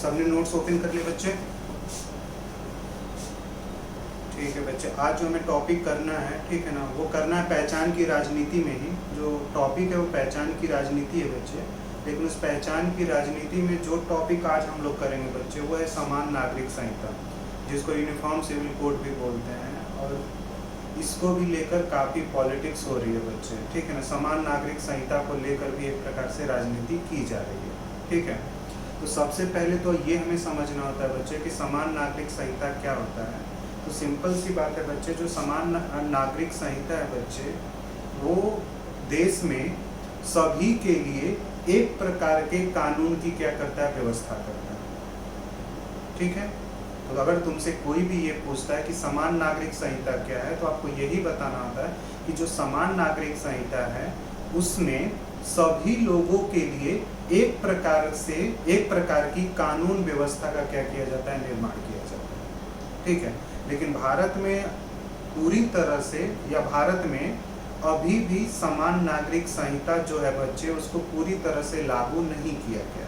सबने notes open कर लिए बच्चे? ठीक है बच्चे, आज जो हमें टॉपिक करना है, ठीक है ना, वो करना है पहचान की राजनीति में ही। जो टॉपिक है वो पहचान की राजनीति है बच्चे, लेकिन उस पहचान की राजनीति में जो टॉपिक आज हम लोग करेंगे बच्चे वो है समान नागरिक संहिता, जिसको यूनिफॉर्म सिविल कोड भी बोलते हैं। और इसको भी लेकर काफ़ी पॉलिटिक्स हो रही है बच्चे, ठीक है ना। समान नागरिक संहिता को लेकर भी एक प्रकार से राजनीति की जा रही है, ठीक है। तो सबसे पहले तो ये हमें समझना होता है बच्चे कि समान नागरिक संहिता क्या होता है। तो सिंपल सी बात है बच्चे, जो समान नागरिक संहिता है बच्चे, वो देश में सभी के लिए एक प्रकार के कानून की क्या करता है, व्यवस्था करता है, ठीक है। तो अगर तुमसे कोई भी ये पूछता है कि समान नागरिक संहिता क्या है, तो आपको यही बताना होता है कि जो समान नागरिक संहिता है उसमें सभी लोगों के लिए एक प्रकार की कानून व्यवस्था का क्या किया जाता है, निर्माण किया जाता है, ठीक है। लेकिन भारत में पूरी तरह से, या भारत में अभी भी समान नागरिक संहिता जो है बच्चे, उसको पूरी तरह से लागू नहीं किया गया,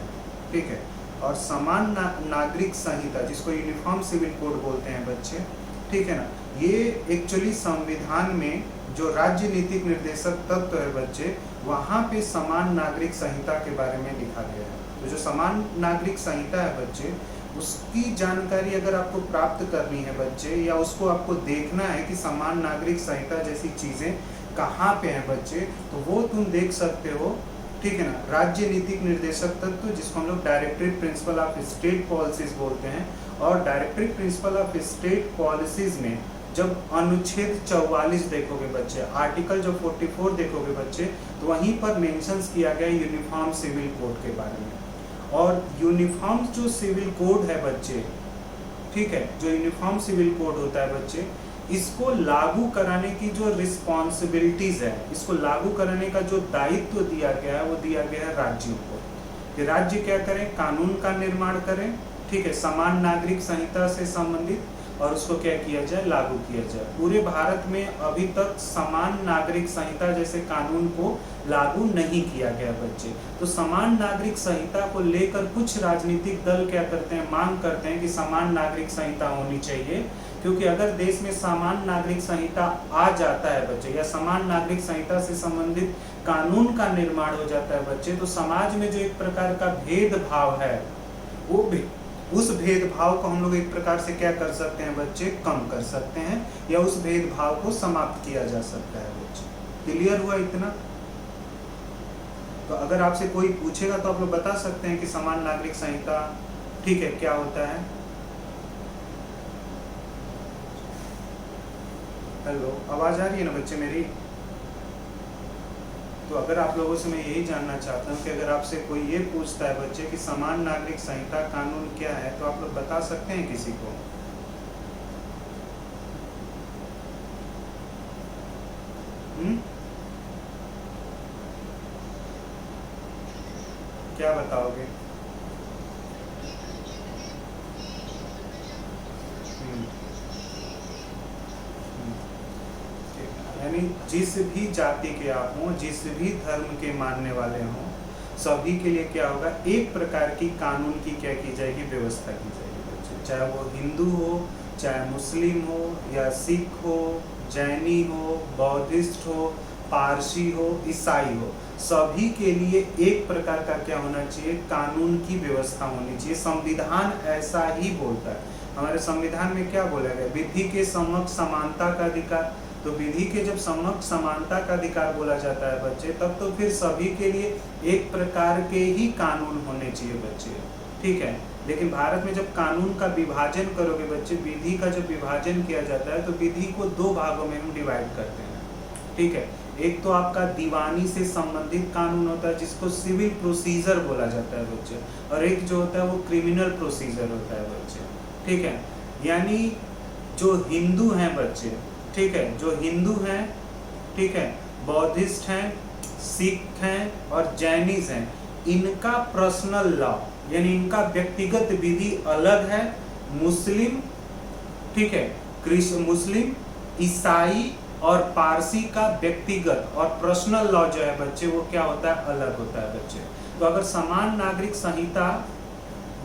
ठीक है। और समान नागरिक संहिता, जिसको यूनिफॉर्म सिविल कोड बोलते हैं बच्चे, ठीक है ना, ये एक्चुअली संविधान में जो राज्य नीतिक निर्देशक तत्व है बच्चे, वहाँ पे समान नागरिक संहिता के बारे में लिखा गया है। तो जो समान नागरिक संहिता है बच्चे, उसकी जानकारी अगर आपको प्राप्त करनी है बच्चे, या उसको आपको देखना है कि समान नागरिक संहिता जैसी चीज़ें कहाँ पे हैं बच्चे, तो वो तुम देख सकते हो, ठीक है ना, राज्य नीतिक निर्देशक तत्व, जिसको हम लोग directory principle of state policies बोलते हैं। और directory principle of state policies में जब अनुच्छेद 44 देखोगे बच्चे, आर्टिकल जो 44 देखोगे बच्चे, तो वहीं पर मेंशंस किया गया यूनिफॉर्म सिविल कोड के बारे में। और यूनिफॉर्म जो सिविल कोड है बच्चे, ठीक है, जो यूनिफॉर्म सिविल कोड होता है बच्चे, इसको लागू कराने की जो रिस्पॉन्सिबिलिटीज है, इसको लागू कराने का जो दायित्व दिया गया है, वो दिया गया है राज्यों को, कि राज्य क्या करें, कानून का निर्माण करें, ठीक है, समान नागरिक संहिता से संबंधित, और उसको क्या किया जाए, लागू किया जाए। पूरे भारत में अभी तक समान नागरिक संहिता जैसे कानून को लागू नहीं किया गया बच्चे। तो समान नागरिक संहिता को लेकर कुछ राजनीतिक दल क्या करते हैं, मांग करते हैं कि समान नागरिक संहिता होनी चाहिए, क्योंकि अगर देश में समान नागरिक संहिता आ जाता है बच्चे, या समान नागरिक संहिता से संबंधित कानून का निर्माण हो जाता है बच्चे, तो समाज में जो एक प्रकार का भेदभाव है, वो भी उस भेदभाव को हम लोग एक प्रकार से क्या कर सकते हैं बच्चे, कम कर सकते हैं, या उस भेदभाव को समाप्त किया जा सकता है बच्चे। क्लियर हुआ इतना? तो अगर आपसे कोई पूछेगा तो आप लोग बता सकते हैं कि समान नागरिक संहिता, ठीक है, क्या होता है। हेलो, आवाज आ रही है ना बच्चे मेरी? तो अगर आप लोगों से मैं यही जानना चाहता हूँ कि अगर आपसे कोई ये पूछता है बच्चे कि समान नागरिक संहिता कानून क्या है, तो आप लोग बता सकते हैं किसी को? क्या बताओगे? यानी जिस भी जाति के आप हों, जिस भी धर्म के मानने वाले हों, सभी के लिए क्या होगा, एक प्रकार की कानून की क्या की जाएगी, व्यवस्था की जाएगी बच्चे। चाहे वो हिंदू हो, चाहे मुस्लिम हो, या सिख हो, जैनी हो, बौद्धिस्ट हो, पारसी हो, ईसाई हो, सभी के लिए एक प्रकार का क्या होना चाहिए, कानून की व्यवस्था होनी चाहिए। संविधान ऐसा ही बोलता है। हमारे संविधान में क्या बोला गया, विधि के समक्ष समानता का अधिकार। तो विधि के जब समक्ष समानता का अधिकार बोला जाता है बच्चे, तब तो फिर सभी के लिए एक प्रकार के ही कानून होने चाहिए बच्चे, ठीक है। लेकिन भारत में जब कानून का विभाजन करोगे बच्चे, विधि का जब विभाजन किया जाता है, तो विधि को दो भागों में हम डिवाइड करते हैं, ठीक है। एक तो आपका दीवानी से संबंधित कानून होता है, जिसको सिविल प्रोसीजर बोला जाता है बच्चे, और एक जो होता है वो क्रिमिनल प्रोसीजर होता है बच्चे, ठीक है। यानी जो हिंदू हैं बच्चे, ठीक है, जो हिंदू हैं, ठीक है, बौद्धिस्ट हैं, सिख हैं और जैनिस हैं, इनका पर्सनल लॉ, यानी इनका व्यक्तिगत विधि अलग है। मुस्लिम, ठीक है, मुस्लिम, ईसाई और पारसी का व्यक्तिगत और पर्सनल लॉ जो है बच्चे, वो क्या होता है, अलग होता है बच्चे। तो अगर समान नागरिक संहिता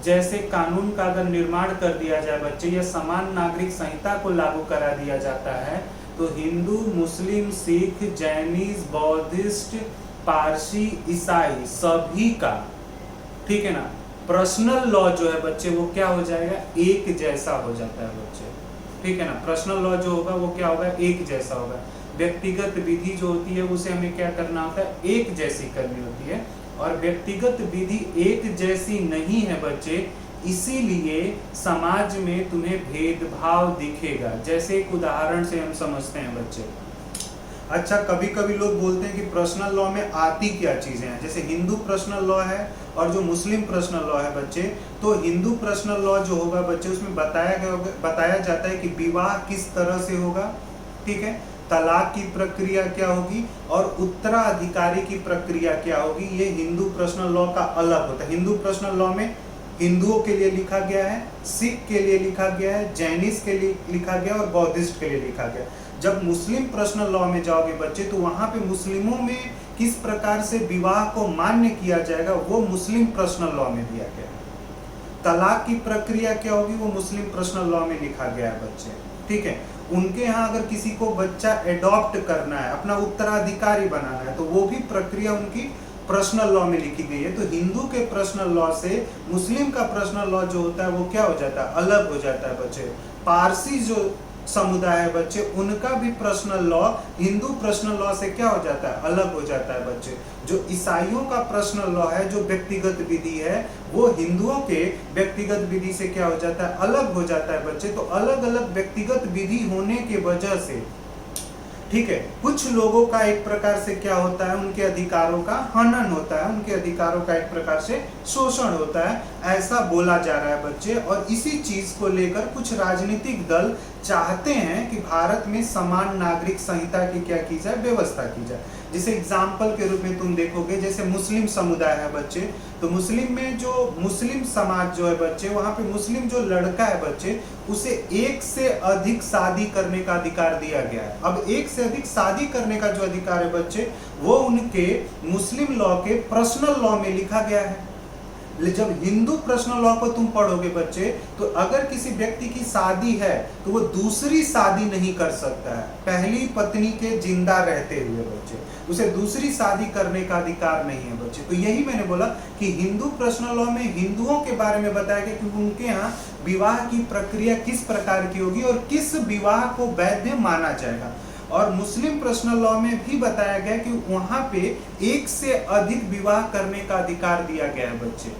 जैसे कानून का अगर निर्माण कर दिया जाए बच्चे, या समान नागरिक संहिता को लागू करा दिया जाता है, तो हिंदू, मुस्लिम, सिख, जैनिस, बौद्धिस्ट, पारसी, ईसाई सभी का, ठीक है ना, पर्सनल लॉ जो है बच्चे वो क्या हो जाएगा, एक जैसा हो जाता है बच्चे, ठीक है ना। पर्सनल लॉ जो होगा वो क्या होगा, एक जैसा होगा। व्यक्तिगत विधि जो होती है उसे हमें क्या करना होता है, एक जैसी करनी होती है, और व्यक्तिगत विधि एक जैसी नहीं है बच्चे, इसीलिए समाज में तुम्हें भेदभाव दिखेगा। जैसे एक उदाहरण से हम समझते हैं बच्चे। अच्छा, कभी कभी लोग बोलते हैं कि पर्सनल लॉ में आती क्या चीजें हैं, जैसे हिंदू पर्सनल लॉ है और जो मुस्लिम पर्सनल लॉ है बच्चे, तो हिंदू पर्सनल लॉ जो होगा बच्चे उसमें बताया जाता है कि विवाह किस तरह से होगा, ठीक है, तलाक की प्रक्रिया क्या होगी और उत्तराधिकारी की प्रक्रिया क्या होगी। ये हिंदू पर्सनल लॉ का अलग होता है। हिंदू पर्सनल लॉ में हिंदुओं के लिए लिखा गया है, सिख के लिए लिखा गया है, जैनिस के लिए लिखा गया और बौद्धिस्ट के लिए लिखा गया। जब मुस्लिम पर्सनल लॉ में जाओगे बच्चे तो वहां पे मुस्लिमों में किस प्रकार से विवाह को मान्य किया जाएगा वो मुस्लिम पर्सनल लॉ में दिया गया है। तलाक की प्रक्रिया क्या होगी वो मुस्लिम पर्सनल लॉ में लिखा गया है बच्चे, ठीक है। उनके यहाँ अगर किसी को बच्चा एडॉप्ट करना है, अपना उत्तराधिकारी बनाना है, तो वो भी प्रक्रिया उनकी पर्सनल लॉ में लिखी गई है। तो हिंदू के पर्सनल लॉ से मुस्लिम का पर्सनल लॉ जो होता है वो क्या हो जाता है, अलग हो जाता है बच्चे। पारसी जो समुदाय है बच्चे, उनका भी personal law Hindu personal law से क्या हो जाता है, अलग हो जाता है बच्चे। जो ईसाइयों का पर्सनल लॉ है, जो व्यक्तिगत विधि है, वो हिंदुओं के व्यक्तिगत विधि से क्या हो जाता है, अलग हो जाता है बच्चे। तो अलग अलग व्यक्तिगत विधि होने के वजह से, ठीक है, कुछ लोगों का एक प्रकार से क्या होता है, उनके अधिकारों का हनन होता है, उनके अधिकारों का एक प्रकार से शोषण होता है, ऐसा बोला जा रहा है बच्चे। और इसी चीज को लेकर कुछ राजनीतिक दल चाहते हैं कि भारत में समान नागरिक संहिता की क्या की जाए, व्यवस्था की जाए। जैसे एग्जाम्पल के रूप में तुम देखोगे, जैसे मुस्लिम समुदाय है बच्चे, तो मुस्लिम में जो मुस्लिम समाज जो है बच्चे, वहां पे मुस्लिम जो लड़का है बच्चे, उसे एक से अधिक शादी करने का अधिकार दिया गया है। अब एक से अधिक शादी करने का जो अधिकार है बच्चे, वो उनके मुस्लिम लॉ के पर्सनल लॉ में लिखा गया है। जब हिंदू पर्सनल लॉ को तुम पढ़ोगे बच्चे, तो अगर किसी व्यक्ति की शादी है तो वो दूसरी शादी नहीं कर सकता है, पहली पत्नी के जिंदा रहते हुए बच्चे, उसे दूसरी शादी करने का अधिकार नहीं है बच्चे। तो यही मैंने बोला कि हिंदू पर्सनल लॉ में हिंदुओं के बारे में बताया गया कि उनके यहाँ विवाह की प्रक्रिया किस प्रकार की होगी और किस विवाह को वैध माना जाएगा। और मुस्लिम पर्सनल लॉ में भी बताया गया कि वहां पे एक से अधिक विवाह करने का अधिकार दिया गया है बच्चे।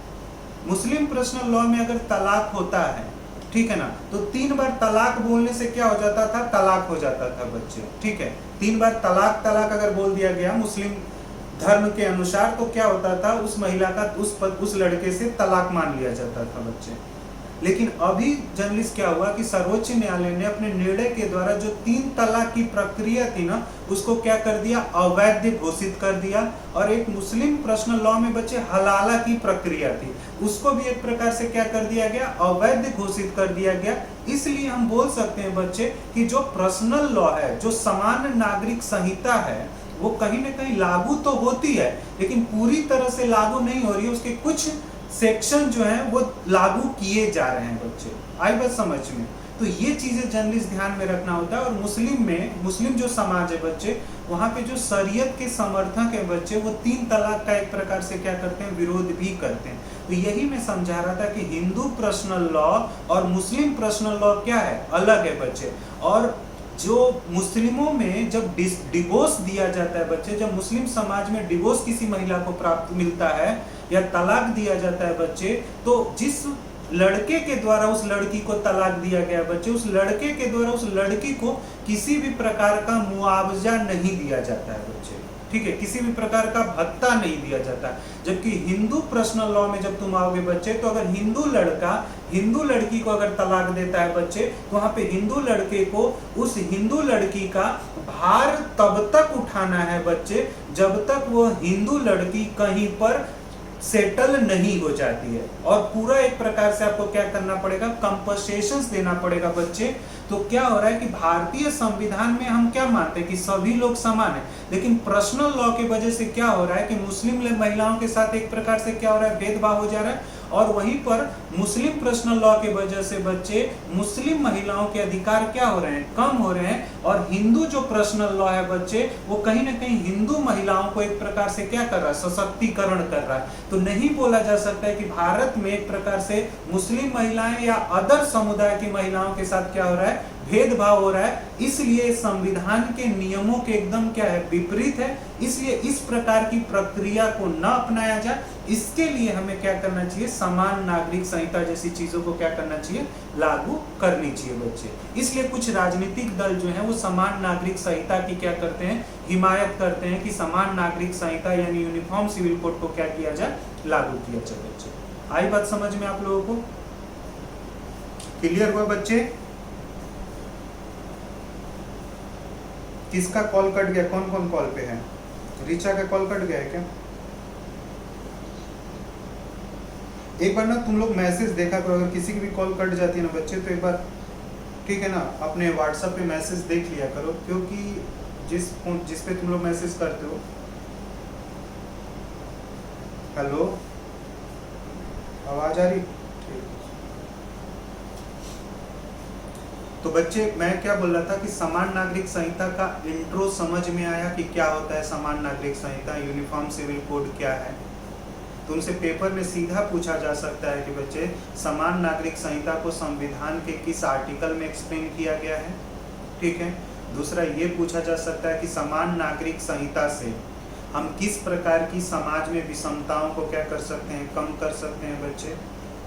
मुस्लिम पर्सनल लॉ में अगर तलाक होता है, ठीक है ना, तो 3 बार तलाक बोलने से क्या हो जाता था, तलाक हो जाता था बच्चे, ठीक है। 3 बार तलाक अगर बोल दिया गया मुस्लिम धर्म के अनुसार, तो क्या होता था, उस महिला का उस लड़के से तलाक मान लिया जाता था बच्चे। लेकिन अभी जर्नलिस्ट क्या हुआ कि सर्वोच्च न्यायालय ने अपने निर्णय के द्वारा जो 3 तलाक की प्रक्रिया थी ना, उसको क्या कर दिया, अवैध घोषित कर दिया। और एक मुस्लिम पर्सनल लॉ में बच्चे हलाला की प्रक्रिया थी, उसको भी एक प्रकार से क्या कर दिया गया, अवैध घोषित कर दिया गया। इसलिए हम बोल सकते हैं बच्चे कि जो पर्सनल लॉ है, जो समान नागरिक संहिता है, वो कहीं ना कहीं लागू तो होती है, लेकिन पूरी तरह से लागू नहीं हो रही है। उसके कुछ सेक्शन जो है वो लागू किए जा रहे हैं बच्चे। आई बात समझ में? तो ये चीजें जर्नलिस्ट ध्यान में रखना होता है। और मुस्लिम जो समाज है बच्चे, वहां पे जो शरीयत के समर्थक है बच्चे, वो 3 तलाक का एक प्रकार से क्या करते हैं, विरोध भी करते हैं। तो यही मैं समझा रहा था कि हिंदू पर्सनल लॉ और मुस्लिम पर्सनल लॉ क्या है, अलग है बच्चे। और जो मुस्लिमों में जब डिवोर्स दिया जाता है बच्चे, जब मुस्लिम समाज में डिवोर्स किसी महिला को प्राप्त मिलता है या तलाक दिया जाता है बच्चे, तो जिस लड़के के द्वारा उस लड़की को तलाक दिया गया बच्चे, उस लड़के के द्वारा उस लड़की को किसी भी प्रकार का मुआवजा नहीं दिया जाता है बच्चे, ठीक है, किसी भी प्रकार का भत्ता नहीं दिया जाता। जबकि हिंदू पर्सनल लॉ में जब तुम आओगे बच्चे, तो अगर हिंदू लड़का हिंदू लड़की को अगर तलाक देता है बच्चे, तो वहां पे हिंदू लड़के को उस हिंदू लड़की का भार तब तक उठाना है बच्चे, जब तक वो हिंदू लड़की कहीं पर सेटल नहीं हो जाती है। और पूरा एक प्रकार से आपको क्या करना पड़ेगा, कंपनसेशंस देना पड़ेगा बच्चे। तो क्या हो रहा है कि भारतीय संविधान में हम क्या मानते हैं कि सभी लोग समान हैं, लेकिन पर्सनल लॉ की वजह से क्या हो रहा है कि मुस्लिम महिलाओं के साथ एक प्रकार से क्या हो रहा है, भेदभाव हो जा रहा है। और वहीं पर मुस्लिम पर्सनल लॉ के वजह से बच्चे मुस्लिम महिलाओं के अधिकार क्या हो रहे हैं, कम हो रहे हैं। और हिंदू जो पर्सनल लॉ है बच्चे, वो कहीं ना कहीं हिंदू महिलाओं को एक प्रकार से क्या कर रहा है, सशक्तिकरण कर रहा है। तो नहीं बोला जा सकता है कि भारत में एक प्रकार से मुस्लिम महिलाएं या अदर समुदाय की महिलाओं के साथ क्या हो रहा है, भेदभाव हो रहा है। इसलिए संविधान के नियमों के एकदम क्या है, विपरीत है। इसलिए इस प्रकार की प्रक्रिया को न अपनाया जाए। इसके लिए हमें क्या करना चाहिए, समान नागरिक संहिता जैसी चीजों को क्या करना चाहिए, लागू करनी चाहिए बच्चे। इसलिए कुछ राजनीतिक दल जो है वो समान नागरिक संहिता की क्या करते हैं, हिमायत करते हैं कि समान नागरिक संहिता यानी यूनिफॉर्म सिविल कोड को क्या किया जाए, लागू किया जाए बच्चे। आई बात समझ में आप लोगों को? क्लियर हुआ बच्चे? किसका कॉल कट गया, कौन कौन कॉल पे है? ऋचा का कॉल कट गया है क्या? एक बार ना तुम लोग मैसेज देखा करो, अगर किसी की भी कॉल कट जाती है ना बच्चे, तो एक बार ठीक है ना अपने व्हाट्सएप पे मैसेज देख लिया करो, क्योंकि जिस पे तुम लोग मैसेज करते हो। हेलो, आवाज आ रही? तो बच्चे मैं क्या बोल रहा था कि समान नागरिक संहिता का इंट्रो समझ में आया कि क्या होता है समान नागरिक संहिता, यूनिफॉर्म सिविल कोड क्या है। तुमसे पेपर में सीधा पूछा जा सकता है कि बच्चे समान नागरिक संहिता को संविधान के किस आर्टिकल में एक्सप्लेन किया गया है, ठीक है। दूसरा ये पूछा जा सकता है कि समान नागरिक संहिता से हम किस प्रकार की समाज में विषमताओं को क्या कर सकते हैं, कम कर सकते हैं बच्चे,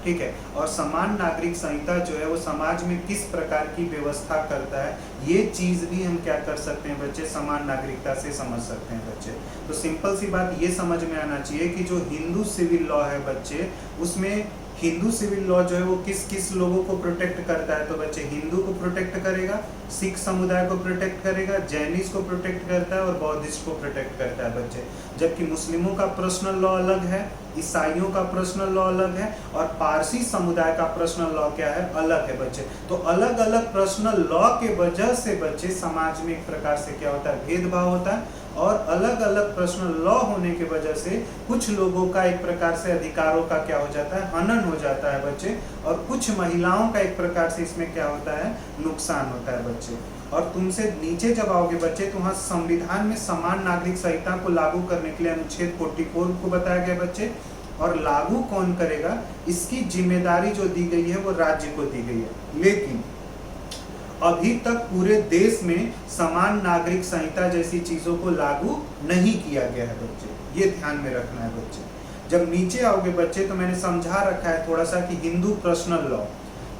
ठीक है। और समान नागरिक संहिता जो है वो समाज में किस प्रकार की व्यवस्था करता है, ये चीज भी हम क्या कर सकते हैं बच्चे, समान नागरिकता से समझ सकते हैं बच्चे। तो सिंपल सी बात ये समझ में आना चाहिए कि जो हिंदू सिविल लॉ है बच्चे, उसमें हिंदू सिविल लॉ जो है वो किस किस लोगों को प्रोटेक्ट करता है। तो बच्चे हिंदू को प्रोटेक्ट करेगा, सिख समुदाय को प्रोटेक्ट करेगा, जैनिस्ट को प्रोटेक्ट करता है और बौद्धिस्ट को प्रोटेक्ट करता है बच्चे। जबकि मुस्लिमों का पर्सनल लॉ अलग है, ईसाइयों का पर्सनल लॉ अलग है और पारसी समुदाय का पर्सनल लॉ क्या है, अलग है बच्चे। तो अलग अलग पर्सनल लॉ के वजह से बच्चे समाज में एक प्रकार से क्या होता है, भेदभाव होता है। और अलग अलग पर्सनल लॉ होने की वजह से कुछ लोगों का एक प्रकार से अधिकारों का क्या हो जाता है, हनन हो जाता है बच्चे। और कुछ महिलाओं का एक प्रकार से इसमें क्या होता है, नुकसान होता है बच्चे। और तुमसे नीचे जब आओगे बच्चे तो वहाँ संविधान में समान नागरिक संहिता को लागू करने के लिए अनुच्छेद 44 को बताया गया बच्चे। और लागू कौन करेगा, इसकी जिम्मेदारी जो दी गई है वो राज्य को दी गई है। लेकिन अभी तक पूरे देश में समान नागरिक संहिता जैसी चीजों को लागू नहीं किया गया है बच्चे, ये ध्यान में रखना है बच्चे। जब नीचे आओगे बच्चे तो मैंने समझा रखा है थोड़ा सा कि Hindu personal law,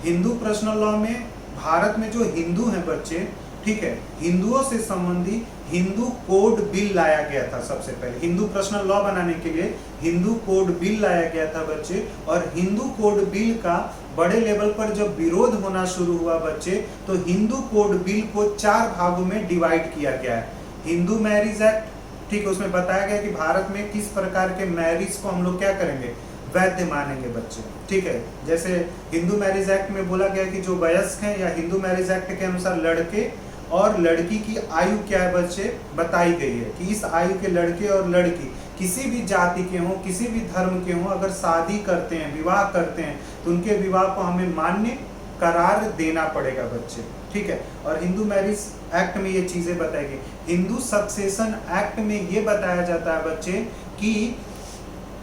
Hindu personal law में भारत में जो हिंदू हैं बच्चे, ठीक है, हिंदुओं से संबंधी हिंदू कोड बिल लाया गया था। सबसे पहले हिंदू पर्सनल लॉ बनाने के लिए हिंदू कोड बिल लाया गया था बच्चे। और हिंदू कोड बिल का बड़े लेवल पर जब विरोध होना शुरू हुआ बच्चे, तो हिंदू कोड बिल को 4 भागों में डिवाइड किया गया है। हिंदू मैरिज एक्ट, ठीक है, उसमें बताया गया कि भारत में किस प्रकार के मैरिज को हम लोग क्या करेंगे, वैध मानेंगे बच्चे, ठीक है। जैसे हिंदू मैरिज एक्ट में बोला गया कि जो वयस्क हैं या हिंदू मैरिज एक्ट के अनुसार लड़के और लड़की की आयु क्या है बच्चे, बताई गई है कि इस आयु के लड़के और लड़की किसी भी जाति के हों, किसी भी धर्म के हों, अगर शादी करते हैं, विवाह करते हैं, तो उनके विवाह को हमें मान्य करार देना पड़ेगा बच्चे, ठीक है। और हिंदू मैरिज एक्ट में ये चीजें बताई गई। हिंदू सक्सेशन एक्ट में ये बताया जाता है बच्चे कि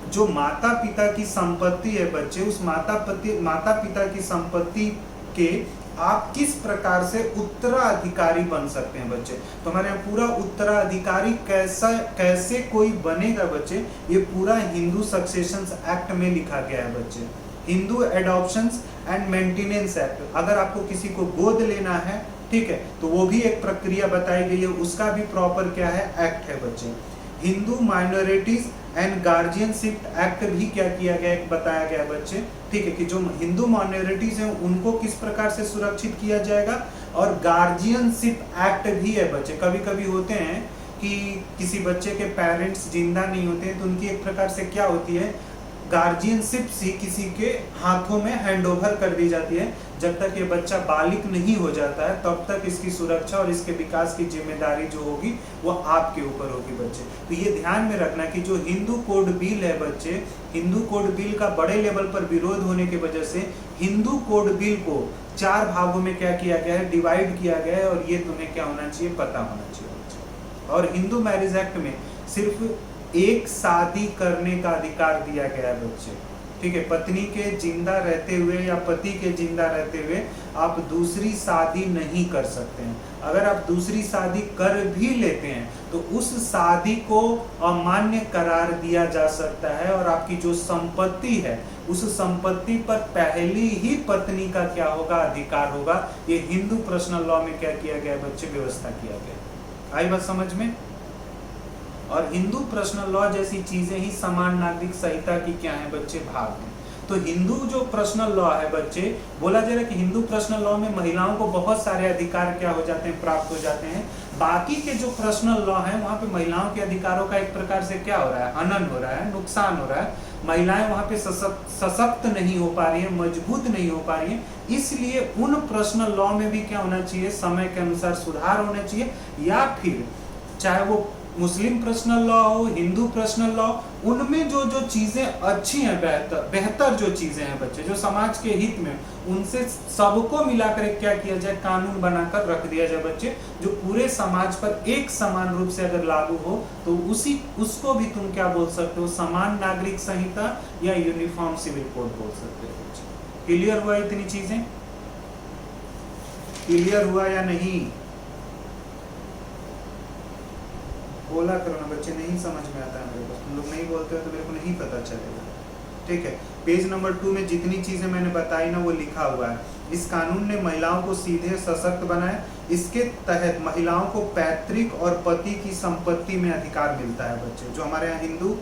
जो माता पिता की संपत्ति है बच्चे, उस माता पिता की संपत्ति के आप किस प्रकार से उत्तराधिकारी बन सकते हैं बच्चे। तो हमारे यहाँ पूरा उत्तराधिकारी कैसे कोई बनेगा बच्चे, ये पूरा हिंदू सक्सेशंस एक्ट में लिखा गया है बच्चे। हिंदू एडॉप्शंस एंड मेंटेनेंस एक्ट, अगर आपको किसी को गोद लेना है, ठीक है, तो वो भी एक प्रक्रिया बताई गई है, उसका भी प्रॉपर क्या है, एक्ट है बच्चे। Hindu minorities and guardianship act भी क्या किया गया, एक बताया गया बच्चे, ठीक है, कि जो हिंदू माइनॉरिटीज हैं उनको किस प्रकार से सुरक्षित किया जाएगा। और गार्जियनशिप एक्ट भी है बच्चे। कभी कभी होते हैं कि किसी बच्चे के पेरेंट्स जिंदा नहीं होते हैं, तो उनकी एक प्रकार से क्या होती है, गार्जियनशिप सी किसी के हाथों में हैंडओवर कर दी जाती है। जब तक ये बच्चा बालिग नहीं हो जाता है तब तक इसकी सुरक्षा और इसके विकास की जिम्मेदारी जो होगी वो आपके ऊपर होगी बच्चे। तो ये ध्यान में रखना कि जो हिंदू कोड बिल है बच्चे, हिंदू कोड बिल का बड़े लेवल पर विरोध होने की वजह से हिंदू कोड बिल को 4 भागों में क्या किया गया है, डिवाइड किया गया है, और ये तुम्हें क्या होना चाहिए, पता होना चाहिए बच्चे। और हिंदू मैरिज एक्ट में सिर्फ एक शादी करने का अधिकार दिया गया है बच्चे, ठीक है। पत्नी के जिंदा रहते हुए या पति के जिंदा रहते हुए आप दूसरी शादी नहीं कर सकते हैं। अगर आप दूसरी शादी कर भी लेते हैं तो उस शादी को अमान्य करार दिया जा सकता है, और आपकी जो संपत्ति है उस संपत्ति पर पहली ही पत्नी का क्या होगा, अधिकार होगा। ये हिंदू पर्सनल लॉ में क्या किया गया बच्चे, व्यवस्था किया गया। आई बात समझ में। और हिंदू पर्सनल लॉ जैसी चीजें ही समान नागरिक संहिता की क्या है बच्चे, भाग हैं। तो हिंदू जो पर्सनल लॉ है बच्चे, बोला जा रहा है कि हिंदू पर्सनल लॉ में महिलाओं को बहुत सारे अधिकार क्या हो जाते हैं, प्राप्त हो जाते हैं। बाकी के जो पर्सनल लॉ है वहां पे महिलाओं के अधिकारों का एक प्रकार से क्या हो रहा है, हनन हो रहा है, नुकसान हो रहा है। महिलाएं वहां पे सशक्त नहीं हो पा रही है, मजबूत नहीं हो पा रही है। इसलिए उन पर्सनल लॉ में भी क्या होना चाहिए, समय के अनुसार सुधार होना चाहिए, या फिर चाहे वो मुस्लिम पर्सनल लॉ हो, हिंदू पर्सनल लॉ, उनमें जो जो चीजें अच्छी हैं, बेहतर जो चीजें हैं बच्चे, जो समाज के हित में, उनसे सबको मिलाकर क्या किया जाए, कानून बनाकर रख दिया जाए बच्चे, जो पूरे समाज पर एक समान रूप से अगर लागू हो तो उसको भी तुम क्या बोल सकते हो, समान नागरिक संहिता या यूनिफॉर्म सिविल कोड बोल सकते हो बच्चे। क्लियर हुआ इतनी चीजें? क्लियर हुआ या नहीं? बोला करो ना बच्चे, नहीं समझ में आता है मेरे को, तुम लोग नहीं बोलते हो तो मेरे को नहीं पता चलेगा, ठीक है। पेज नंबर 2 में जितनी चीजें मैंने बताई ना वो लिखा हुआ है। इस कानून ने महिलाओं को सीधे सशक्त बनाया। इसके तहत महिलाओं को पैतृक और पति की संपत्ति में अधिकार मिलता है बच्चे, जो हमारे यहाँ हिंदू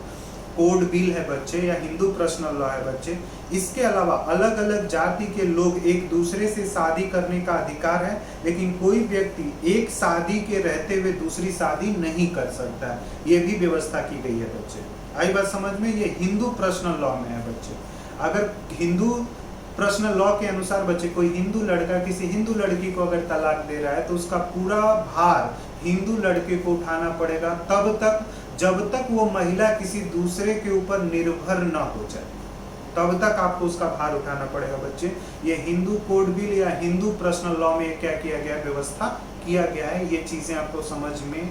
कोड बिल है बच्चे, या हिंदू पर्सनल लॉ है बच्चे। इसके अलावा अलग अलग जाति के लोग एक दूसरे से शादी करने का अधिकार है, लेकिन कोई व्यक्ति एक शादी के रहते हुए दूसरी शादी नहीं कर सकता है, ये भी व्यवस्था की गई है बच्चे। आई बात समझ में? ये हिंदू पर्सनल लॉ में है बच्चे। अगर हिंदू पर्सनल लॉ के अनुसार बच्चे कोई हिंदू लड़का किसी हिंदू लड़की को अगर तलाक दे रहा है तो उसका पूरा भार हिंदू लड़के को उठाना पड़ेगा, तब तक जब तक वो महिला किसी दूसरे के ऊपर निर्भर न हो जाए, तब तक आपको उसका भार उठाना पड़ेगा बच्चे। ये हिंदू कोड बिल या हिंदू पर्सनल लॉ में क्या किया गया, व्यवस्था किया गया है। ये चीजें आपको समझ में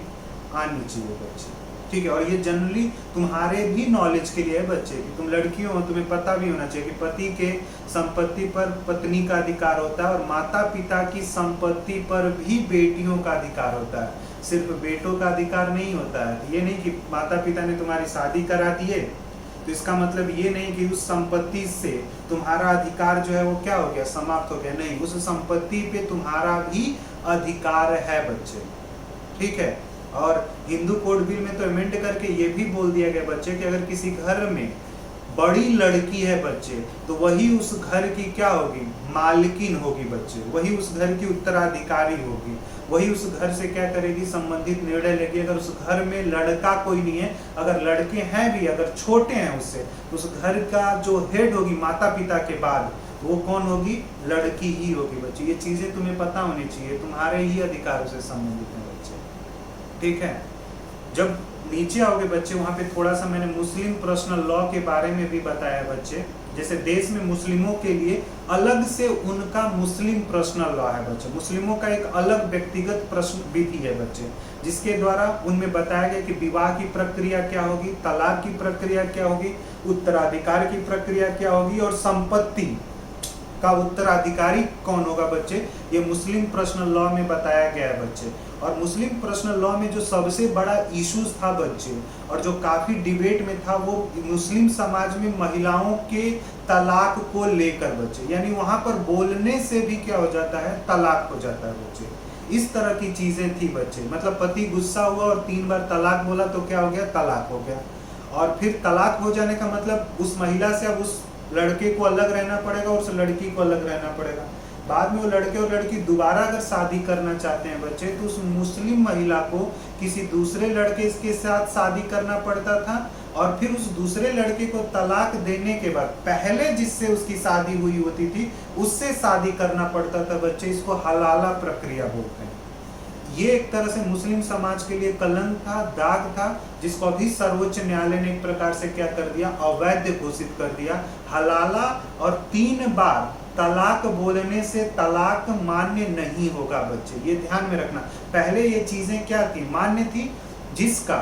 आनी चाहिए बच्चे, ठीक है। और ये जनरली तुम्हारे भी नॉलेज के लिए है बच्चे, कि तुम लड़कियों हो, तुम्हें पता भी होना चाहिए कि पति के संपत्ति पर पत्नी का अधिकार होता है, और माता पिता की संपत्ति पर भी बेटियों का अधिकार होता है, सिर्फ बेटों का अधिकार नहीं होता है। ये नहीं कि माता पिता ने तुम्हारी शादी करा दी है तो इसका मतलब ये नहीं कि उस संपत्ति से तुम्हारा अधिकार जो है वो क्या हो गया, समाप्त हो गया। नहीं, उस संपत्ति पे तुम्हारा भी अधिकार है बच्चे, ठीक है। और हिंदू कोड बिल में तो अमेंड करके ये भी बोल दिया गया बच्चे कि अगर किसी घर में बड़ी लड़की है बच्चे तो वही उस घर की क्या होगी, मालकिन होगी बच्चे, वही उस घर की उत्तराधिकारी होगी, वही उस घर से क्या करेगी, संबंधित निर्णय लेगी। अगर उस घर में लड़का कोई नहीं है, अगर लड़के हैं भी, अगर छोटे हैं उससे, तो उस घर का जो हेड होगी माता पिता के बाद, वो कौन होगी, लड़की ही होगी बच्चे। ये चीजें तुम्हें पता होनी चाहिए, तुम्हारे ही अधिकारों से संबंधित है बच्चे, ठीक है। जब नीचे आओगे बच्चे, वहां पे थोड़ा सा मैंने मुस्लिम पर्सनल लॉ के बारे में भी बताया बच्चे। जैसे देश में मुस्लिमों के लिए अलग से उनका मुस्लिम पर्सनल लॉ है बच्चे, मुस्लिमों का एक अलग व्यक्तिगत प्रश्न विधि है बच्चे, जिसके द्वारा उनमें बताया गया कि विवाह की प्रक्रिया क्या होगी, तलाक की प्रक्रिया क्या होगी, उत्तराधिकार की प्रक्रिया क्या होगी, और संपत्ति का उत्तराधिकारी कौन होगा बच्चे। ये मुस्लिम पर्सनल लॉ में बताया गया है बच्चे। और मुस्लिम पर्सनल लॉ में जो सबसे बड़ा इश्यूज था बच्चे, और जो काफी डिबेट में था, वो मुस्लिम समाज में महिलाओं के तलाक को लेकर बच्चे, यानी वहां पर बोलने से भी क्या हो जाता है, तलाक हो जाता है बच्चे। इस तरह की चीजें थी बच्चे, मतलब पति गुस्सा हुआ और 3 बार तलाक बोला तो क्या हो गया, तलाक हो गया। और फिर तलाक हो जाने का मतलब उस महिला से अब उस लड़के को अलग रहना पड़ेगा और उस लड़की को अलग रहना पड़ेगा। बाद में वो लड़के और लड़की दोबारा अगर शादी करना चाहते हैं बच्चे, तो उस मुस्लिम महिला को किसी दूसरे लड़के के साथ शादी करना पड़ता था, और फिर उस दूसरे लड़के को तलाक देने के बाद पहले जिससे उसकी शादी हुई होती थी उससे शादी करना पड़ता था बच्चे। इसको हलाला प्रक्रिया बोलते हैं। ये एक तरह से मुस्लिम समाज के लिए कलंक था, दाग था, जिसको अभी सर्वोच्च न्यायालय ने एक प्रकार से क्या कर दिया, अवैध घोषित कर दिया। हलाला और 3 बार तलाक बोलने से तलाक मान्य नहीं होगा बच्चे, ये ध्यान में रखना। पहले ये चीजें क्या थी, मान्य थी, जिसका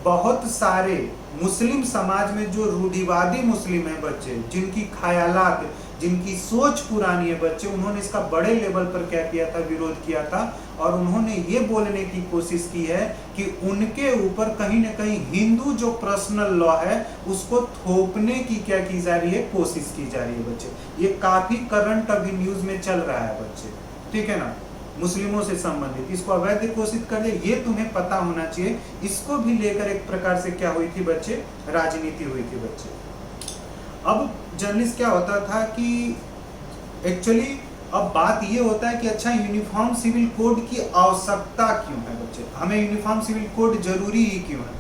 बहुत सारे मुस्लिम समाज में जो रूढ़िवादी मुस्लिम है बच्चे, जिनकी ख्यालात, जिनकी सोच पुरानी है बच्चे, उन्होंने इसका बड़े लेवल पर क्या किया था, विरोध किया था। और उन्होंने ये बोलने की कोशिश की है कि उनके ऊपर कहीं ना कहीं हिंदू जो पर्सनल लॉ है उसको थोपने की क्या की जा रही है, कोशिश की जा रही है बच्चे। ये काफी करंट अभी न्यूज में चल रहा है बच्चे, ठीक है ना, मुस्लिमों से संबंधित। इसको अवैध घोषित कर दे, ये तुम्हें पता होना चाहिए। इसको भी लेकर एक प्रकार से क्या हुई थी बच्चे, राजनीति हुई थी बच्चे। अब जर्नलिस्ट क्या होता था कि एक्चुअली अब बात ये होता है कि अच्छा, यूनिफॉर्म सिविल कोड की आवश्यकता क्यों है बच्चे, हमें यूनिफॉर्म सिविल कोड जरूरी ही क्यों है।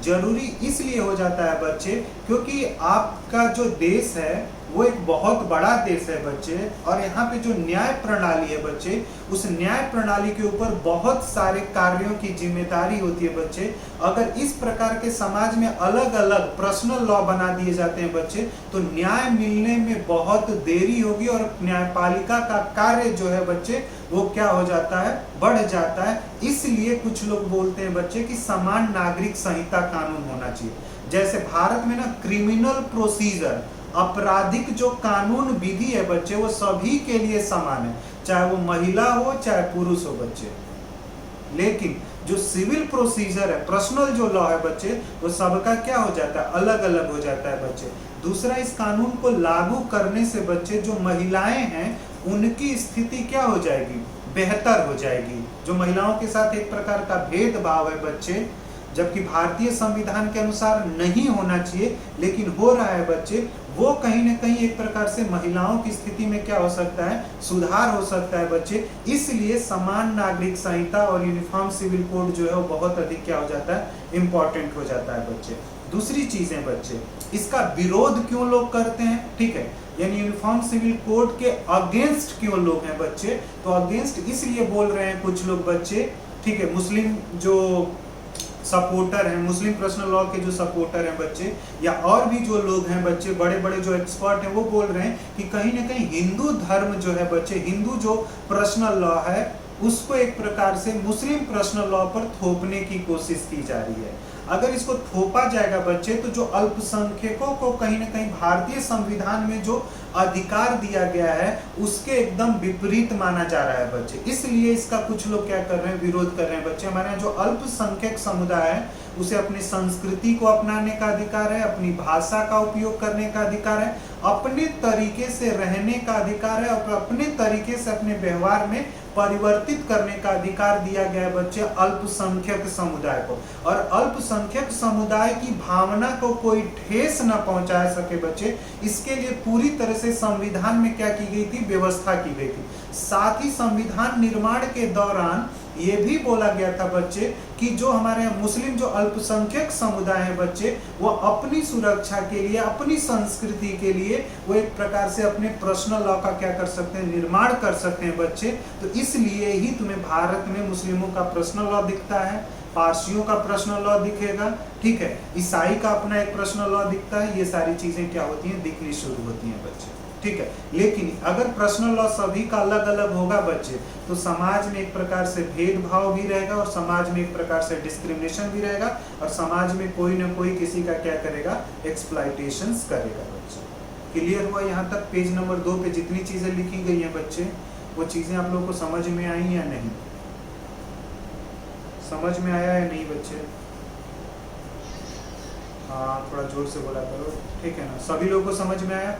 जरूरी इसलिए हो जाता है बच्चे क्योंकि आपका जो देश है वो एक बहुत बड़ा देश है बच्चे, और यहाँ पे जो न्याय प्रणाली है बच्चे, उस न्याय प्रणाली के ऊपर बहुत सारे कार्यों की जिम्मेदारी होती है बच्चे। अगर इस प्रकार के समाज में अलग अलग पर्सनल लॉ बना दिए जाते हैं बच्चे, तो न्याय मिलने में बहुत देरी होगी और न्यायपालिका का कार्य जो है बच्चे वो क्या हो जाता है, बढ़ जाता है। इसलिए कुछ लोग बोलते हैं बच्चे कि समान नागरिक संहिता कानून होना चाहिए। जैसे भारत में ना क्रिमिनल प्रोसीजर, आपराधिक जो कानून विधि है बच्चे, वो सभी के लिए समान है, चाहे वो महिला हो चाहे पुरुष हो बच्चे। लेकिन जो सिविल प्रोसीजर है, पर्सनल जो लॉ है बच्चे, वो सबका क्या हो जाता है, अलग अलग हो जाता है बच्चे। दूसरा, इस कानून को लागू करने से बच्चे जो महिलाएं हैं उनकी स्थिति क्या हो जाएगी, बेहतर हो जाएगी। जो महिलाओं के साथ एक प्रकार का भेदभाव है बच्चे, जबकि भारतीय संविधान के अनुसार नहीं होना चाहिए लेकिन हो रहा है बच्चे, वो कहीं ना कहीं एक प्रकार से महिलाओं की स्थिति में क्या हो सकता है, सुधार हो सकता है बच्चे। इसलिए समान नागरिक संहिता और यूनिफॉर्म सिविल कोड जो है वो बहुत अधिक क्या हो जाता है, इंपॉर्टेंट हो जाता है बच्चे। दूसरी चीज है बच्चे, इसका विरोध क्यों लोग करते हैं, ठीक है, यानी यूनिफॉर्म सिविल कोड के अगेंस्ट क्यों लोग हैं बच्चे, तो अगेंस्ट इसलिए बोल रहे हैं कुछ लोग बच्चे, ठीक है, मुस्लिम जो सपोर्टर हैं, मुस्लिम पर्सनल लॉ के जो सपोर्टर हैं बच्चे, या और भी जो लोग हैं बच्चे, बड़े बड़े जो एक्सपर्ट हैं, वो बोल रहे हैं कि कहीं ना कहीं हिंदू धर्म जो है बच्चे, हिंदू जो पर्सनल लॉ है उसको एक प्रकार से मुस्लिम पर्सनल लॉ पर थोपने की कोशिश की जा रही है। अगर इसको थोपा जाएगा बच्चे, तो जो अल्पसंख्यकों को कहीं ना कहीं भारतीय संविधान में जो अधिकार दिया गया है उसके एकदम विपरीत माना जा रहा है बच्चे। इसलिए इसका कुछ लोग क्या कर रहे हैं, विरोध कर रहे हैं बच्चे। हमारे यहाँ जो अल्पसंख्यक समुदाय है उसे अपनी संस्कृति को अपनाने का अधिकार है, अपनी भाषा का उपयोग करने का अधिकार है, अपने तरीके से रहने का अधिकार है, और अपने तरीके से अपने व्यवहार में परिवर्तित करने का अधिकार दिया गया है बच्चे अल्पसंख्यक समुदाय को। और अल्पसंख्यक समुदाय की भावना को कोई ठेस न पहुंचा सके बच्चे, इसके लिए पूरी तरह से संविधान में क्या की गई थी, व्यवस्था की गई थी। साथ ही संविधान निर्माण के दौरान ये भी बोला गया था बच्चे कि जो हमारे मुस्लिम जो अल्पसंख्यक समुदाय है बच्चे, वो अपनी सुरक्षा के लिए, अपनी संस्कृति के लिए वो एक प्रकार से अपने पर्सनल लॉ का क्या कर सकते हैं, निर्माण कर सकते हैं बच्चे। तो इसलिए ही तुम्हें भारत में मुस्लिमों का पर्सनल लॉ दिखता है, पारसियों का पर्सनल लॉ दिखेगा, ठीक है, ईसाई का अपना एक पर्सनल लॉ दिखता है। ये सारी चीजें क्या होती हैं, दिखनी शुरू होती हैं बच्चे, ठीक है। लेकिन अगर पर्सनल लॉ सभी का अलग अलग होगा बच्चे, तो समाज में एक प्रकार से भेदभाव भी रहेगा, और समाज में एक प्रकार से डिस्क्रिमिनेशन भी रहेगा, और समाज में कोई ना कोई किसी का क्या करेगा, एक्सप्लॉयटेशन करेगा बच्चे। क्लियर हुआ यहाँ तक? पेज नंबर 2 पे जितनी चीजें लिखी गई हैं बच्चे, वो चीजें आप लोगों को समझ में आई या नहीं, समझ में आया या नहीं बच्चे? हाँ, थोड़ा जोर से बोला करो, ठीक है ना, सभी लोगों को समझ में आया?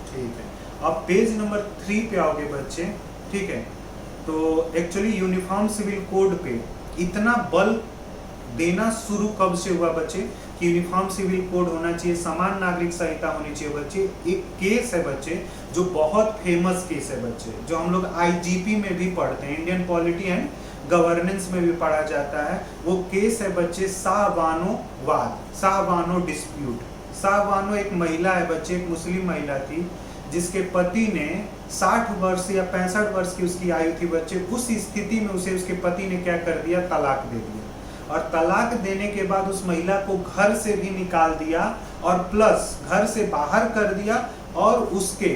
ठीक है। अब पेज नंबर 3 पे आओगे बच्चे, ठीक है। तो एक्चुअली यूनिफॉर्म सिविल कोड पे इतना बल देना शुरू कब से हुआ बच्चे कि यूनिफॉर्म सिविल कोड होना चाहिए, समान नागरिक संहिता होनी चाहिए बच्चे। एक केस है बच्चे जो बहुत फेमस केस है बच्चे, जो हम लोग आईजीपी में भी पढ़ते हैं, इंडियन पॉलिटी एंड गवर्नेंस में भी पढ़ा जाता है। वो केस है बच्चे शाहबानो वाद, शाहबानो डिस्प्यूट। शाहबानो एक महिला है बच्चे, एक मुस्लिम महिला थी जिसके पति ने 60 वर्ष या 65 वर्ष की उसकी आयु थी बच्चे। उस स्थिति में उसे उसके पति ने क्या कर दिया, तलाक दे दिया। और तलाक देने के बाद उस महिला को घर से भी निकाल दिया और प्लस घर से बाहर कर दिया, और उसके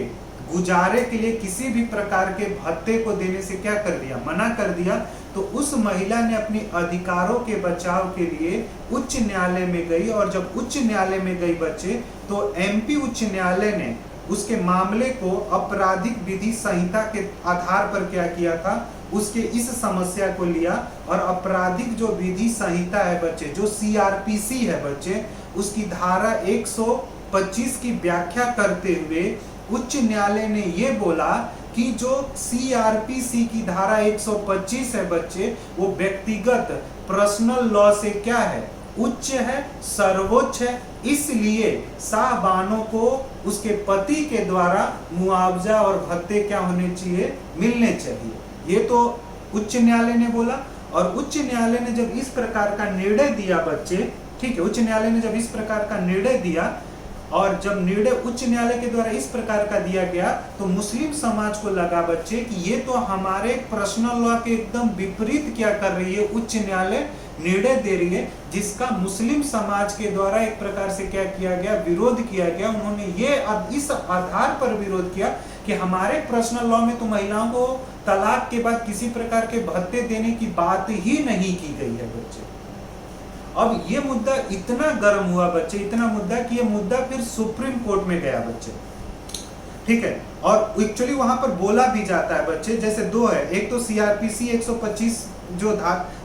गुजारे के लिए किसी भी प्रकार के भत्ते को देने से क्या कर दिया, मना कर दिया। तो उस महिला ने अपने अधिकारों के बचाव के लिए उच्च न्यायालय में गई, और जब उच्च न्यायालय में गई बच्चे तो एमपी उच्च न्यायालय ने उसके मामले को आपराधिक विधि संहिता के आधार पर क्या किया था, उसके इस समस्या को लिया और आपराधिक जो विधि संहिता है बच्चे, जो सीआरपीसी है बच्चे, उसकी धारा 125 की व्याख्या करते हुए उच्च न्यायालय ने ये बोला कि जो सीआरपीसी की धारा 125 है बच्चे, वो व्यक्तिगत पर्सनल लॉ से क्या है, उच्च है, सर्वोच्च है। इसलिए शाहबानो को उसके पति के द्वारा मुआवजा और भत्ते क्या होने चाहिए, मिलने चाहिए। ये तो उच्च न्यायालय ने बोला। और उच्च न्यायालय ने जब इस प्रकार का निर्णय दिया बच्चे, ठीक है, उच्च न्यायालय ने जब इस प्रकार का निर्णय दिया, और जब निर्णय उच्च न्यायालय के द्वारा इस प्रकार का दिया गया, तो मुस्लिम समाज को लगा बच्चे कि ये तो हमारे पर्सनल लॉ के एकदम विपरीत क्या कर रही है, उच्च न्यायालय निर्णय दे रही है, जिसका मुस्लिम समाज के द्वारा एक प्रकार से क्या किया गया, विरोध किया गया। उन्होंने ये इस आधार पर विरोध किया कि हमारे पर्सनल लॉ में तो महिलाओं को तलाक के बाद किसी प्रकार के भत्ते देने की बात ही नहीं की गई है बच्चे। अब ये मुद्दा इतना गर्म हुआ बच्चे, इतना मुद्दा कि ये मुद्दा फिर सुप्रीम कोर्ट में गया बच्चे, ठीक है। और एक्चुअली वहां पर बोला भी जाता है बच्चे, जैसे दो है, एक तो सीआरपीसी 125 जो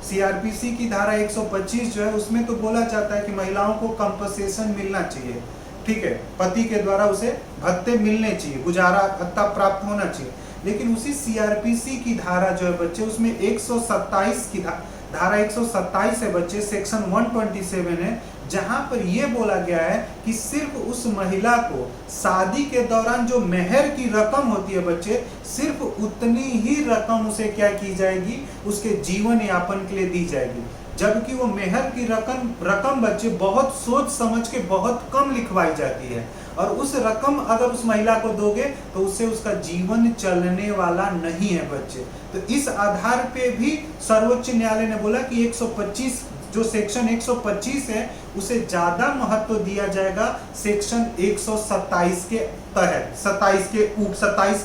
सीआरपीसी की धारा 125 जो है, उसमें तो बोला जाता है कि महिलाओं को कंपनसेशन मिलना चाहिए, ठीक है, पति के द्वारा उसे भत्ते मिलने चाहिए, गुजारा भत्ता प्राप्त होना चाहिए। लेकिन उसी सीआरपीसी की धारा जो है बच्चे, उसमें 127 की धारा 127 है बच्चे, सेक्शन 127 है, जहां पर यह बोला गया है कि सिर्फ उस महिला को शादी के दौरान जो मेहर की रकम होती है बच्चे, सिर्फ उतनी ही रकम उसे क्या की जाएगी, उसके जीवन यापन के लिए दी जाएगी। जबकि वो मेहर की रकम बच्चे बहुत सोच समझ के बहुत कम लिखवाई जाती है, और उस रकम अगर उस महिला को दोगे तो उससे उसका जीवन चलने वाला नहीं है बच्चे। तो इस आधार पे भी सर्वोच्च न्यायालय ने बोला कि 125 जो सेक्शन 125 है, उसे ज्यादा महत्व दिया जाएगा सेक्शन 127 के तहत। 27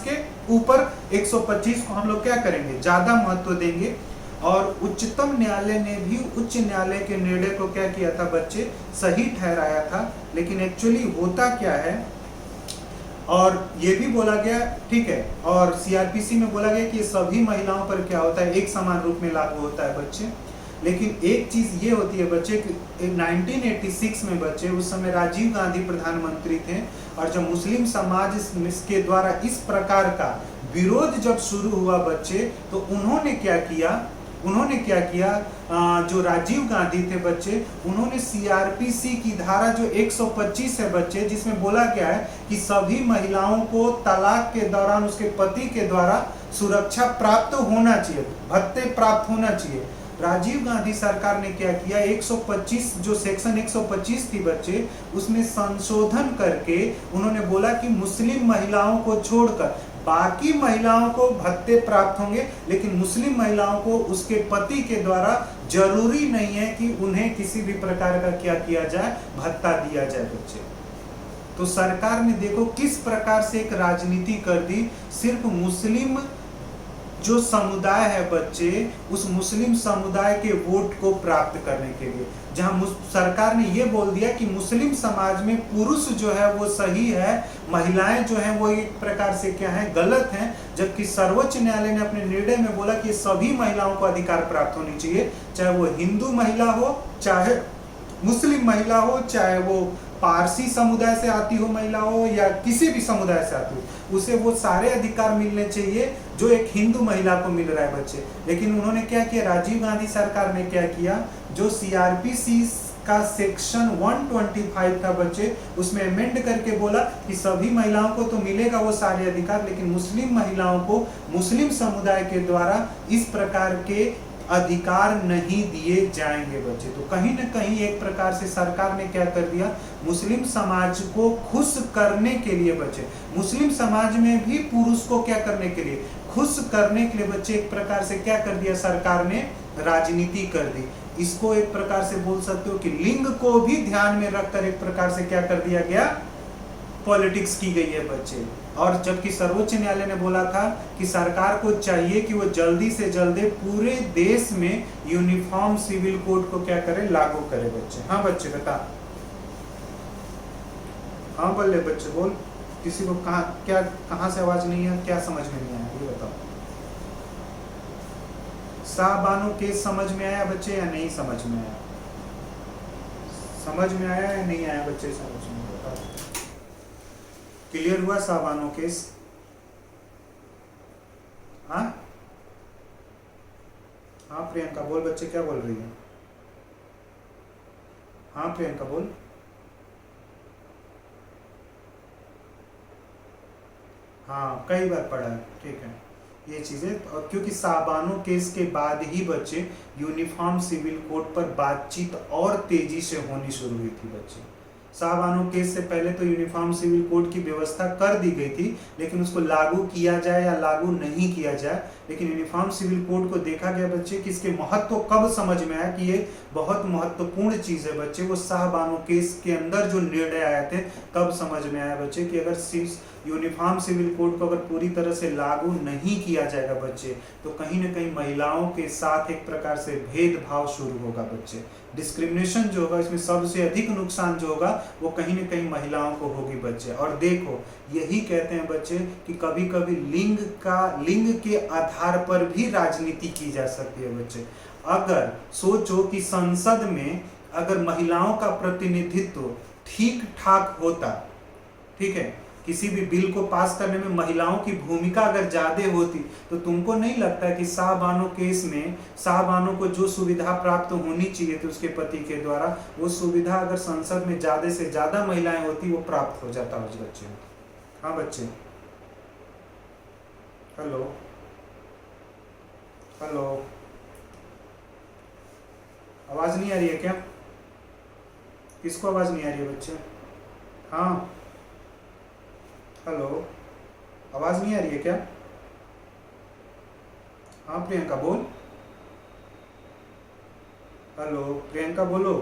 के ऊपर 125 को हम लोग क्या करेंगे, ज्यादा महत्व देंगे। और उच्चतम न्यायालय ने भी उच्च न्यायालय के निर्णय को क्या किया था बच्चे, सही ठहराया था। लेकिन एक्चुअली होता क्या है, और ये भी बोला गया, ठीक है, और सीआरपीसी में बोला गया कि सभी महिलाओं पर क्या होता है, एक समान रूप में लागू होता है बच्चे। लेकिन एक चीज ये होती है बच्चे कि 1986 में बच्चे, उस समय राजीव गांधी प्रधानमंत्री थे, और जब मुस्लिम समाज के द्वारा इस प्रकार का विरोध जब शुरू हुआ बच्चे, तो उन्होंने क्या किया, जो राजीव गांधी थे बच्चे, उन्होंने सीआरपीसी की धारा जो 125 है बच्चे, जिसमें बोला गया है कि सभी महिलाओं को तलाक के दौरान उसके पति के द्वारा सुरक्षा प्राप्त होना चाहिए, भत्ते प्राप्त होना चाहिए। राजीव गांधी सरकार ने क्या किया, 125 जो सेक्शन 125 थी बच्चे, उसमें संशोधन करके उन्होंने बोला कि मुस्लिम महिलाओं को छोड़कर बाकी महिलाओं को भत्ते प्राप्त होंगे, लेकिन मुस्लिम महिलाओं को उसके पति के द्वारा जरूरी नहीं है कि उन्हें किसी भी प्रकार का क्या किया जाए, भत्ता दिया जाए बच्चे। तो सरकार ने देखो किस प्रकार से एक राजनीति कर दी, सिर्फ मुस्लिम जो समुदाय है बच्चे, उस मुस्लिम समुदाय के वोट को प्राप्त करने के लिए, जहां सरकार ने ये बोल दिया कि मुस्लिम समाज में पुरुष जो है वो सही है, महिलाएं जो हैं वो एक प्रकार से क्या है, गलत हैं। जबकि सर्वोच्च न्यायालय ने अपने निर्णय में बोला कि सभी महिलाओं को अधिकार प्राप्त होनी चाहिए, चाहे वो हिंदू महिला हो, चाहे मुस्लिम महिला हो, चाहे वो पारसी समुदाय से आती हो महिला हो या किसी भी समुदाय से आती हो, उसे वो सारे अधिकार मिलने चाहिए जो एक हिंदू महिला को मिल रहा है बच्चे। लेकिन उन्होंने क्या किया, राजीव गांधी सरकार ने क्या किया, जो सीआरपीसी का सेक्शन 125 था बच्चे, उसमें अमेंड करके बोला कि सभी महिलाओं को तो मिलेगा वो सारे अधिकार, लेकिन मुस्लिम महिलाओं को मुस्लिम समुदाय के द्वारा इस प्रकार के अधिकार नहीं दिए जाएंगे बच्चे। तो कहीं ना कहीं एक प्रकार से सरकार ने क्या कर दिया, मुस्लिम समाज को खुश करने के लिए बच्चे, मुस्लिम समाज में भी पुरुष को क्या करने के लिए, खुश करने के लिए बच्चे, एक प्रकार से क्या कर दिया सरकार ने, राजनीति कर दी। इसको एक प्रकार से बोल सकते हो कि लिंग को भी ध्यान में रखकर एक प्रकार से क्या कर दिया गया, पॉलिटिक्स की गई है बच्चे। और जबकि सर्वोच्च न्यायालय ने बोला था कि सरकार को चाहिए कि वो जल्दी से जल्दी पूरे देश में यूनिफॉर्म सिविल कोड को क्या करे, लागू करे बच्चे। हाँ बच्चे बता, हाँ बोल ले बच्चे, बोल, किसी को कहाँ से आवाज नहीं है, क्या समझ में नहीं आया ये बताओ। साहबानो केस समझ में आया बच्चे या नहीं समझ में आया, समझ में आया या नहीं आया बच्चे, समझ में बताओ, क्लियर हुआ साहबानो केस? हाँ हाँ प्रियंका बोल बच्चे, क्या बोल रही है? हाँ प्रियंका बोल। हाँ कई बार पढ़ा है, ठीक है ये चीजें, और क्योंकि साहबानो केस के बाद ही बच्चे यूनिफॉर्म सिविल कोड पर बातचीत और तेजी से होनी शुरू हुई थी बच्चे। साहबानो केस से पहले तो यूनिफॉर्म सिविल कोड की व्यवस्था कर दी गई थी, लेकिन उसको लागू किया जाए या लागू नहीं किया जाए, लेकिन यूनिफॉर्म सिविल कोड को देखा गया बच्चे कि इसके महत्व कब समझ में आया कि ये बहुत महत्वपूर्ण चीज है बच्चे। वो साहबानो केस के अंदर जो निर्णय आए थे तब समझ में आया बच्चे कि अगर यूनिफॉर्म सिविल कोड को अगर पूरी तरह से लागू नहीं किया जाएगा बच्चे, तो कहीं ना कहीं महिलाओं के साथ एक प्रकार से भेदभाव शुरू होगा बच्चे। डिस्क्रिमिनेशन जो होगा, इसमें सबसे अधिक नुकसान जो होगा वो कहीं ना कहीं महिलाओं को होगी बच्चे। और देखो यही कहते हैं बच्चे कि कभी कभी लिंग के आधार पर भी राजनीति की जा सकती है बच्चे। अगर सोचो कि संसद में अगर महिलाओं का प्रतिनिधित्व ठीक ठाक होता, ठीक है, किसी भी बिल को पास करने में महिलाओं की भूमिका अगर ज्यादा होती, तो तुमको नहीं लगता कि साहबानो केस में साहबानो को जो सुविधा प्राप्त होनी चाहिए थी उसके पति के द्वारा, वो सुविधा अगर संसद में ज्यादा से ज्यादा महिलाएं होती वो प्राप्त हो जाता उस बच्चे को। हाँ बच्चे, हेलो हेलो, आवाज नहीं आ रही है क्या? किसको आवाज नहीं आ रही है बच्चे? हाँ हेलो, आवाज नहीं आ रही है क्या? हाँ प्रियंका बोल, हेलो प्रियंका बोलो।